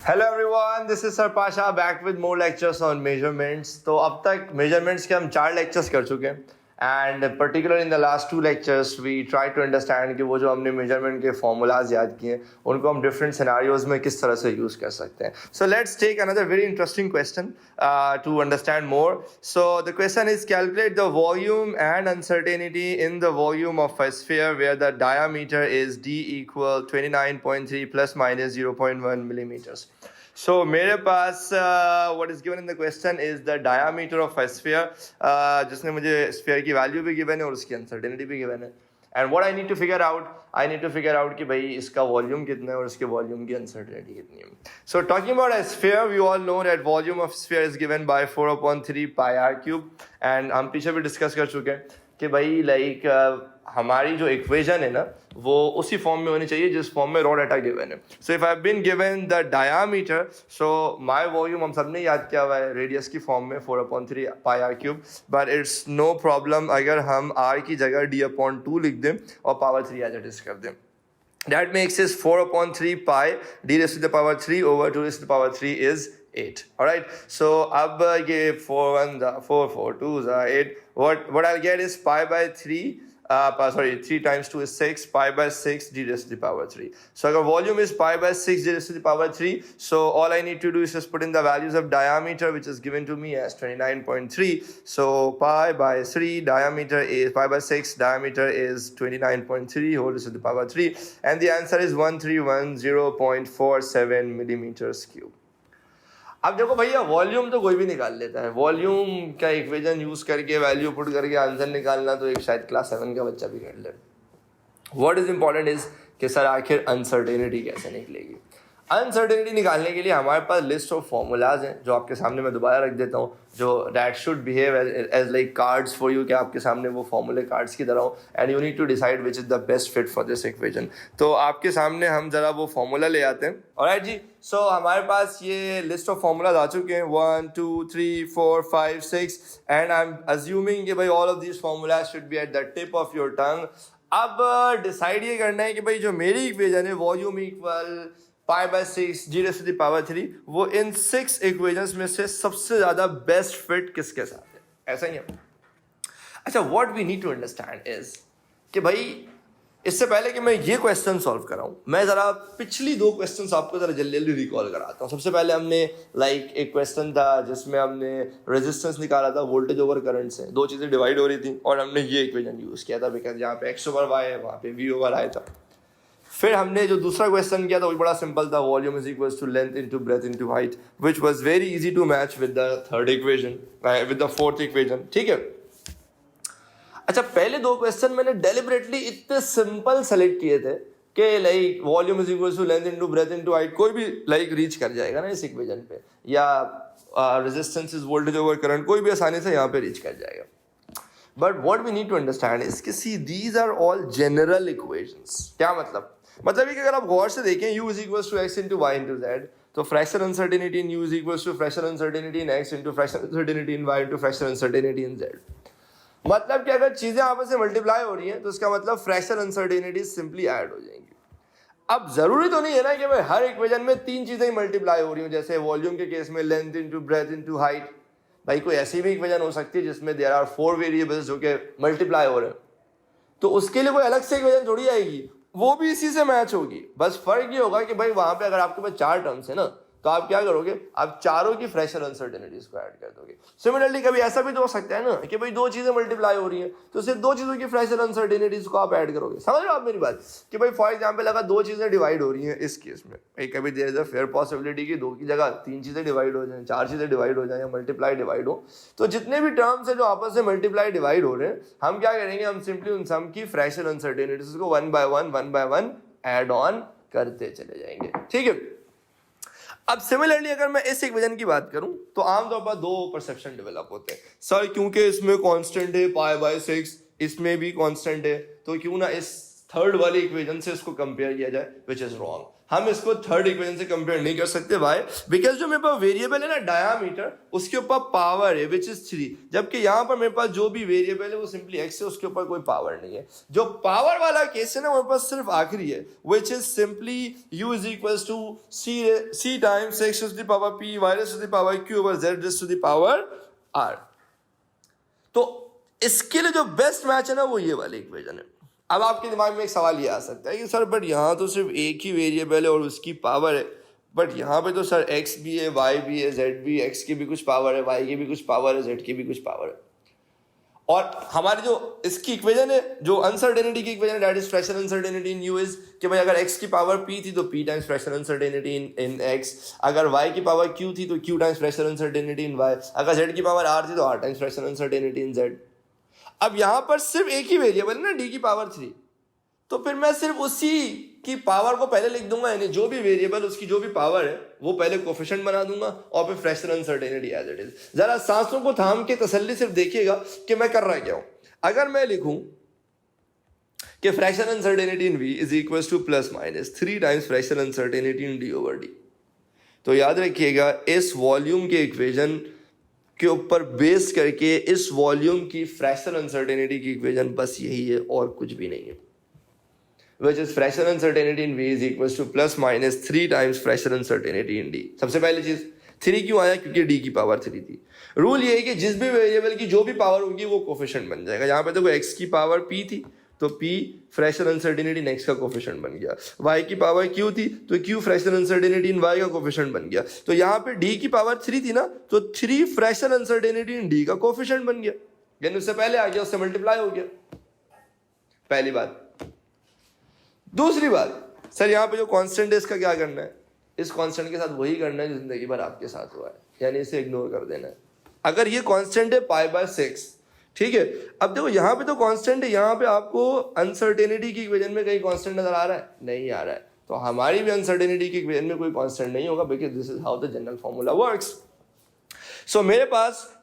Hello everyone, this is sir Pasha back with more lectures on measurements. तो अब तक measurements के हम 4 लेक्चर्स कर चुके हैं and particular in the last 2 lectures we try to understand कि वो जो हमने मेजरमेंट के फॉर्मूलाज याद किए उनको हम डिफरेंट सिनारियोज में किस तरह से यूज़ कर सकते हैं। So let's take another very interesting question to understand more. So the question is calculate the volume and uncertainty in the volume of a sphere where the diameter is d equal 29.3 plus minus 0.1 millimeters. So मेरे पास what is given in the question is the diameter of a sphere, जिसमें मुझे sphere की value भी given है और उसकी uncertainty भी given है। And what I need to figure out कि भाई इसका volume कितना है और इसके volume की uncertainty कितनी है। So talking about a sphere, we all know that volume of sphere is given by 4/3 pi r cube and हम पीछे भी discuss कर चुके हैं कि भाई लाइक हमारी जो इक्वेशन है ना वो उसी फॉर्म में होनी चाहिए जिस फॉर्म में रॉ डाटा गिवन है। So if I have been given the diameter, so my volume हम सबने याद किया हुआ है रेडियस की फॉर्म में 4/3 pi r cube, but it's no problem अगर हम r की जगह d/2 लिख दें और पावर 3 एज इट इज कर दें। That makes it 4/3 pi d raised to the power 3 over 2 raised to the power 3 is 8. Alright, so अब ये 4 1 4 4 2 8, what I'll get is pi by 3 3 times 2 is 6, pi by 6 d raised to the power 3. So our volume is pi by 6 d raised to the power 3. So all I need to do is just put in the values of diameter, which is given to me as 29.3. So pi by 3 diameter is pi by 6 diameter is 29.3 whole raised to the power 3, and the answer is 1310.47 millimeters cube. अब देखो भैया volume तो कोई भी निकाल लेता है, volume का इक्वेशन यूज करके वैल्यू पुट करके आंसर निकालना तो एक शायद क्लास 7 का बच्चा भी कर ले। व्हाट इज इंपॉर्टेंट इज कि सर आखिर अनसर्टेनिटी कैसे निकलेगी। अनसर्टेनिटी निकालने के लिए हमारे पास लिस्ट ऑफ फॉर्मूलाज हैं जो आपके सामने मैं दोबारा रख देता हूँ, जो that should behave as like cards for you, कि आपके सामने वो फॉर्मूले कार्ड्स की तरह हो and you need to decide which is the best fit for this equation. तो आपके सामने हम जरा वो फॉर्मूला ले आते हैं। ऑलराइट जी, सो हमारे पास ये लिस्ट ऑफ फॉर्मूलाज आ चुके हैं 1 2 3 4 5 6 एंड आई एम अज्यूमिंग कि भाई all of these formulas should be at the tip of your tongue. अब डिसाइड ये करना है कि भाई जो मेरी इक्वेशन है volume equal pi by 6 g raised to the power 3, वो इन 6 इक्वेशंस में से सबसे ज्यादा बेस्ट फिट किसके साथ है, ऐसा ही है। अच्छा, what we need to understand is कि भाई इससे पहले कि मैं ये क्वेश्चन सॉल्व कराऊं, मैं जरा पिछली 2 क्वेश्चंस आपको जरा जल्दी जल्दी रिकॉल कराता हूं। सबसे पहले हमने एक क्वेश्चन था जिसमें हमने रेजिस्टेंस निकाला था वोल्टेज ओवर करंट से, 2 चीजें डिवाइड हो रही थी और हमने ये इक्वेशन यूज किया था बिकॉज यहाँ पे x ओवर y है, वहाँ पे v ओवर i था। फिर हमने जो दूसरा क्वेश्चन किया था वो बड़ा सिंपल था, volume is equals to length into breadth into height, which was very easy to match with the third equation with the fourth equation. ठीक है। अच्छा, पहले 2 क्वेश्चन मैंने डेलिबरेटली इतने सिंपल सेलेक्ट किए थे कि like volume is equals to length into breadth into height कोई भी लाइक रीच कर जाएगा ना इस इक्वेशन पे, या resistance is voltage over current कोई भी आसानी से यहाँ पे रीच कर जाएगा। But what we need to understand is कि see these are all general equations. क्या मतलब ये कि अगर आप गौर से देखें u is equals to x into y into z, तो fraction uncertainty in u is equals to fraction uncertainty in x into fraction uncertainty in y into fraction uncertainty in z। मतलब कि अगर चीजें आपस में मल्टीप्लाई हो रही हैं तो इसका मतलब फ्रैक्शन अनसर्टेनिटी सिंपली ऐड हो जाएंगी। अब जरूरी तो नहीं है ना कि भाई हर इक्वेशन में 3 चीजें ही मल्टीप्लाई हो रही हो, जैसे वॉल्यूम के केस में length into breadth into height. भाई कोई ऐसी भी इक्वेशन हो सकती है जिसमें देयर आर 4 वेरिएबल्स जो कि मल्टीप्लाई हो रहे हैं, तो उसके लिए कोई अलग से इक्वेशन थोड़ी आएगी, वो भी इसी से मैच होगी। बस फर्क ये होगा कि भाई वहां पे अगर आपके पास 4 टर्म्स है ना, तो आप क्या करोगे, आप चारों की फ्रैक्शन अनसर्टेनिटीज को ऐड कर दोगे। सिमिलरली कभी ऐसा भी तो हो सकता है ना कि भाई 2 चीजें मल्टीप्लाई हो रही हैं तो सिर्फ 2 चीजों की फ्रैक्शन अनसर्टेनिटीज को आप ऐड करोगे। समझ रहे हो आप मेरी बात, कि भाई फॉर एग्जांपल अगर 2 चीजें डिवाइड हो रही हैं इस केस में, कभी there is a fair possibility कि 2 की जगह 3 चीजें डिवाइड हो जाएं, 4 चीजें डिवाइड हो जाएं या मल्टीप्लाई डिवाइड हो, तो जितने भी टर्म्स है जो आपस में मल्टीप्लाई डिवाइड हो रहे हैं, हम क्या करेंगे, हम सिंपली उन सम की फ्रैक्शन अनसर्टेनिटीज को 1 बाय 1 ऐड ऑन करते चले जाएंगे। ठीक है। अब सिमिलरली अगर मैं इस इक्वेशन की बात करूं तो आमतौर पर 2 परसेप्शन डेवलप होते हैं। सर क्योंकि इसमें कांस्टेंट है पाई बाय 6, इसमें भी कांस्टेंट है, तो क्यों ना इस थर्ड वाली इक्वेशन से इसको कंपेयर किया जाए, विच इज रॉन्ग। हम इसको थर्ड इक्वेशन से कंपेयर नहीं कर सकते। वाई? बिकॉज जो मेरे पास वेरिएबल है ना डायामीटर, उसके ऊपर पावर है विच इज 3, जबकि यहाँ पर मेरे पास जो भी वेरिएबल है वो सिंपली एक्स है, उसके ऊपर कोई पावर नहीं है। जो पावर वाला केस है ना मेरे पास सिर्फ आखिरी है which is simply u is equal to c times x to the power p y to the power q over z to the power r। तो इसके लिए जो बेस्ट मैच है ना वो ये वाली इक्वेशन है। अब आपके दिमाग में एक सवाल ये आ सकता है कि सर बट यहाँ तो सिर्फ एक ही वेरिएबल है और उसकी पावर है, बट यहाँ पे तो सर x भी है, y भी है, z भी है, x की भी कुछ पावर है, y की भी कुछ पावर है, z की भी कुछ पावर है। और हमारी जो इसकी इक्वेशन है, जो अनसर्टेनिटी की इक्वेशन है, that is fractional uncertainty in u is कि भाई अगर x की पावर p थी तो p times fractional uncertainty in x, अगर y की पावर q थी तो q times fractional uncertainty in y, अगर z की पावर r थी तो r times fractional uncertainty in z। अब यहां पर सिर्फ एक ही वेरिएबल है ना d की पावर 3, तो फिर मैं सिर्फ उसी की पावर को पहले लिख दूंगा, यानी जो भी वेरिएबल उसकी जो भी पावर है वो पहले कोफिशिएंट बना दूंगा और फिर fractional uncertainty as it is. जरा सांसों को थाम के तसल्ली सिर्फ देखिएगा कि मैं कर रहा क्या हूं। अगर मैं लिखूं कि fractional uncertainty in v is equal to plus minus 3 times fractional uncertainty in d over d, तो याद रखिएगा इस वॉल्यूम के इक्वेशन के ऊपर बेस करके इस वॉल्यूम की फ्रैक्शनल अनसर्टेनिटी की इक्वेशन बस यही है और कुछ भी नहीं है, which is fractional uncertainty in v is equals to plus minus 3 times fractional uncertainty in d। सबसे पहली चीज 3 क्यों आया? क्योंकि d की पावर 3 थी। रूल ये है कि जिस भी वेरिएबल की जो भी पावर होगी वो कोफिशिएंट बन जाएगा। यहाँ पे देखो x की पावर p थी तो p fractional uncertainty in x का कोफिशिएंट बन गया, y की पावर q थी तो q fractional uncertainty in y का कोफिशिएंट बन गया। तो यहाँ पे d की पावर 3 थी ना तो 3 फ्रैक्शनल अनसर्टेनिटी इन d का कोफिशिएंट बन गया, यानी उससे पहले आ गया, उससे मल्टीप्लाई हो गया। पहली बात। दूसरी बात, सर यहाँ पे जो कांस्टेंट है इसका क्या करना है? इस कांस्टेंट के साथ वही करना है जो जिंदगी भर आपके साथ हुआ है, यानी इसे इग्नोर कर देना है। अगर ये कांस्टेंट है π/6, ठीक है। अब देखो यहाँ पे तो कांस्टेंट है, यहाँ पे आपको अनसर्टेनिटी की इक्वेशन में कहीं कांस्टेंट नजर आ रहा है? नहीं आ रहा है। तो हमारी भी अनसर्टेनिटी की इक्वेशन में कोई कांस्टेंट नहीं होगा, because this is how the general formula works. So मेरे पास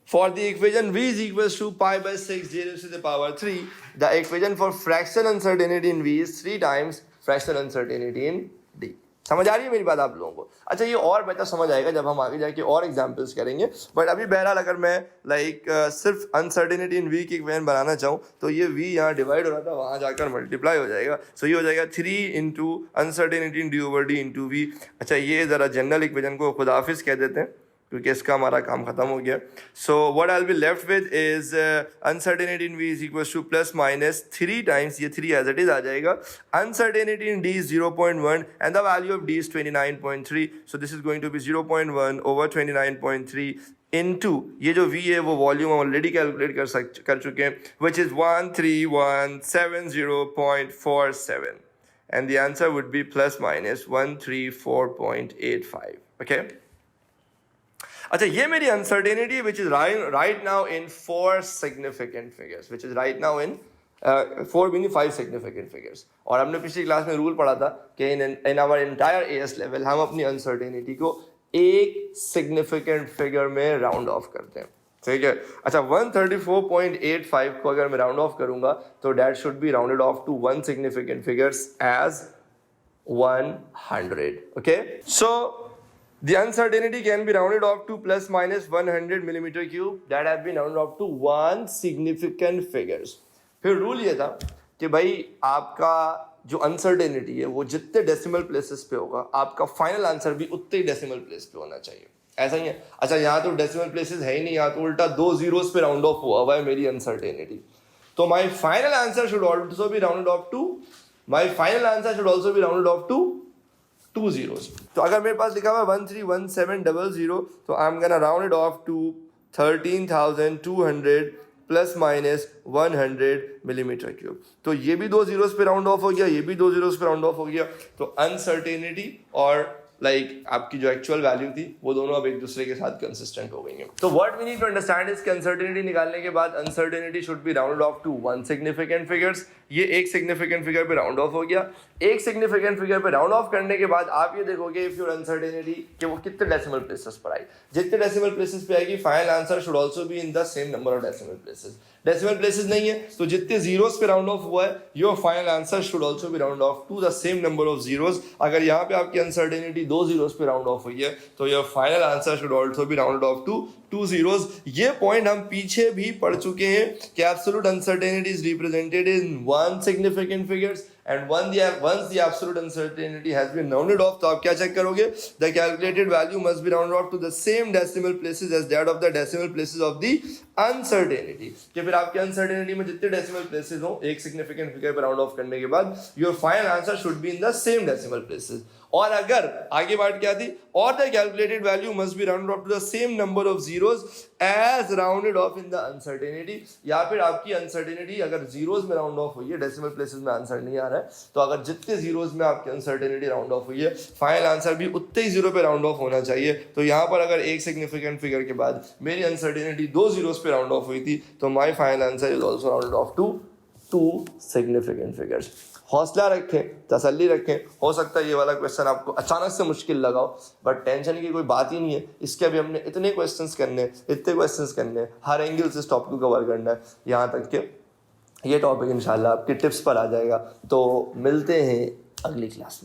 for the equation v is equals to π/6 j raised to the power 3, the equation for fractional uncertainty in v is 3 times fractional uncertainty in d। समझ आ रही है मेरी बात आप लोगों को? अच्छा, ये और बेहतर समझ आएगा जब हम आगे जाके और एग्जांपल्स करेंगे, बट अभी बहरहाल अगर मैं सिर्फ अनसर्टेनिटी इन v की इक्वेशन बनाना चाहूँ तो ये v यहाँ डिवाइड हो रहा था, वहाँ जाकर मल्टीप्लाई हो जाएगा। सो ये हो जाएगा 3 into uncertainty in d over d into v। अच्छा, ये ज़रा जनरल इक्वेशन को खुदाफिज कह देते हैं क्योंकि इसका हमारा काम खत्म हो गया। So what I will be left with is uncertainty in v is equal to plus minus 3 times, ये 3 एज इट इज आ जाएगा, uncertainty in d is 0.1 and the value of d is 29.3। So this is going to be 0.1 over 29.3 into ये जो v है वो volume हम already calculate कर चुके हैं, which is 13170.47 and the answer would be plus minus 134.85। Okay, अच्छा, ये मेरी uncertainty which is right now in 4 significant figures, which is right now in 4 meaning 5 significant figures. और हमने पिछली क्लास में रूल पढ़ा था कि in our entire AS level हम अपनी अनसर्टेनिटी को एक सिग्निफिकेंट फिगर में राउंड ऑफ करते हैं, ठीक है। अच्छा, 134.85 को अगर मैं राउंड ऑफ करूंगा तो that should be rounded off to 1 significant figures as 100। Okay, so the uncertainty can be rounded off to plus minus 100 millimeter cube that have been rounded off to 1 significant figures। फिर rule ये था कि भाई आपका जो uncertainty है वो जितने डेसिमल प्लेसेस पे होगा आपका फाइनल आंसर भी उतने ही डेसिमल प्लेस पे होना चाहिए, ऐसा ही है। अच्छा, यहाँ तो डेसिमल प्लेसेस है ही नहीं, यहाँ तो उल्टा 2 zeros पे राउंड ऑफ हुआ है मेरी अनसर्टेनिटी, तो my final answer should also be rounded off to 2 zeros। तो अगर मेरे पास लिखा हुआ है 131700 तो I am gonna round it off to 13,200 plus minus 100 millimetre cube. तो ये भी 2 zeros पे राउंड ऑफ हो गया, ये भी 2 zeros पे राउंड ऑफ हो गया। तो अनसर्टेनिटी और लाइक आपकी जो एक्चुअल वैल्यू थी वो दोनों अब एक दूसरे के साथ कंसिस्टेंट हो गई हैं। तो what we need to understand is कि अनसर्टेनिटी निकालने के बाद uncertainty should be round off to one significant figures. ये एक सिग्निफिकेंट फिगर पे राउंड ऑफ हो गया। एक सिग्निफिकेंट फिगर पे राउंड ऑफ करने के बाद आप ये देखोगे इफ योर अनसर्टेनिटी कि वो कितने डेसिमल प्लेसेस पर आई। जितने डेसिमल प्लेसेस पे आएगी final answer should also be in the same number of decimal places. Decimal places नहीं है तो जितने जीरोस पे राउंड ऑफ हुआ है your final answer should also be round off to the same number of zeros. अगर यहाँ पे आपकी अनसर्टेनिटी 2 जीरोस पे राउंड ऑफ हुई है तो your final answer should also be round off to 2 zeros. ये पॉइंट हम पीछे भी पढ़ चुके हैं कि absolute uncertainty is represented in one significant figures and once the absolute uncertainty has been rounded off, तो आप क्या चेक करोगे? The calculated value must be rounded off to the same decimal places as that of the decimal places of the uncertainty। कि फिर आपके uncertainty में जितने decimal places हो एक significant figure पे round off करने के बाद your final answer should be in the same decimal places। और अगर आगे बात क्या थी? और the calculated value must be rounded off to the same number of zeros as rounded off in the uncertainty। या फिर आपकी uncertainty अगर zeros में round off हुई है, decimal places में आंसर नहीं आ रहा है, तो अगर जितने zeros में आपकी uncertainty round off हुई है फाइनल आंसर भी उतने ही जीरो पे राउंड ऑफ होना चाहिए। तो यहाँ पर अगर एक सिग्निफिकेंट फिगर के बाद मेरी अनसर्टेनिटी 2 जीरोस पे राउंड ऑफ हुई थी तो my final answer is also rounded off to 2 significant figures. हौसला रखें, तसल्ली रखें। हो सकता है ये वाला क्वेश्चन आपको अचानक से मुश्किल लगाओ, बट टेंशन की कोई बात ही नहीं है। इसके अभी हमने इतने क्वेश्चंस करने, हर एंगल से इस टॉपिक को कवर करना है, यहाँ तक कि ये टॉपिक इंशाल्लाह आपके टिप्स पर आ जाएगा। तो मिलते हैं अगली क्लास में।